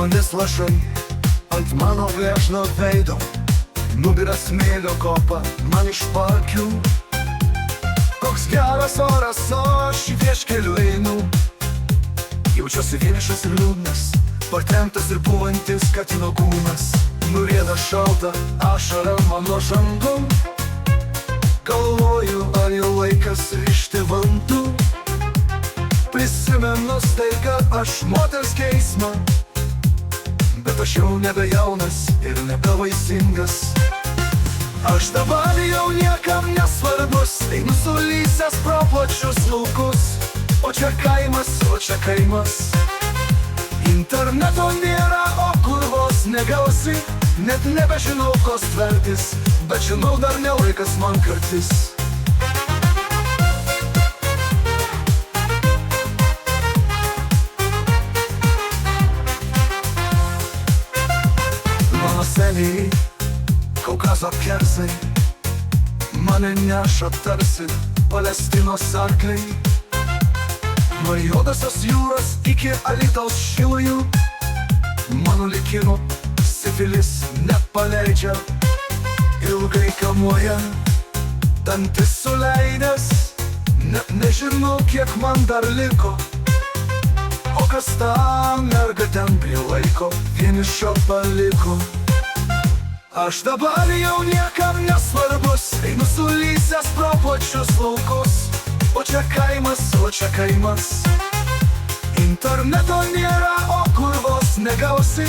Žmonės lašai ant mano gležno veido, nubira smėlio kopą man iš pakių. Koks geras oras, o aš vieškeliu einu. Jaučiuosi vienišas ir liūdnas, partrenktas ir puvantis katino kūnas. Nurieda šalta ašara mano žandu. Galvoju, ar jau laikas rišti vantų. Prisimenu staiga aš moters geismą, bet aš jau nebe jaunas ir nebe vaisingas. Aš dabar jau niekam nesvarbus, einu sulysęs pro plačius laukus. O čia kaimas, o čia kaimas. Interneto nėra, o kurvos negausi. Net nebežinau, ko stvertis, bet žinau, dar ne laikas man kartis. Mano seniai, Kaukazo kerzai, mane neša tarsi Palestinos arkliai. Nuo Juodosios jūros iki Alytaus Šilujų mano likimo sifilis nepaleidžia. Ilgai kamuoja, dantis suleidęs, net nežinau, kiek man dar liko. O kas tą mergą ten prie laiko vienišo paliko. Aš dabar jau niekam nesvarbus, einu sulysęs pro plačius laukus. O čia kaimas, o čia kaimas. Interneto nėra, o kurvos negausi.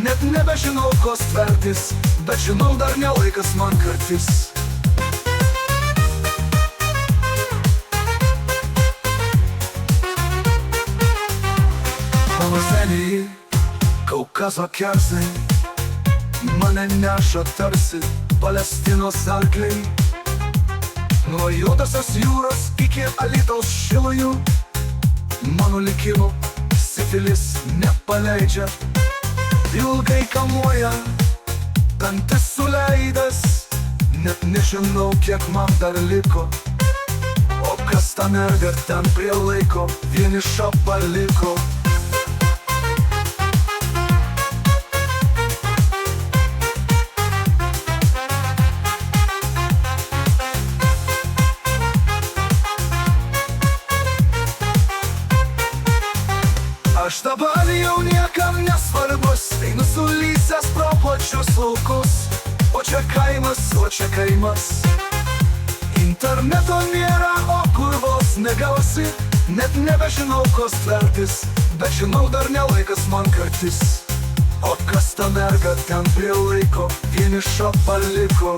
Net nebežinau, ko stvertis, bet žinau, dar ne laikas man kartis. Mano seniai, Kaukazo kerzai, mane neša tarsi Palestinos arkliai. Nuo Juodosios jūros iki Alytaus Šilujų mano likimo sifilis nepaleidžia. Ilgai kamuoja, dantis suleidęs, net nežinau, kiek man dar liko. O kas tą mergą ten prie laiko vienišą paliko. Aš dabar jau niekam nesvarbus, einu sulysęs pro plačius laukus. O čia kaimas, o čia kaimas. Interneto nėra, o kurvos negausi. Net nebežinau, ko stvertis, bet žinau, dar ne laikas man kartis. O kas tą mergą ten prie laiko vienišą paliko.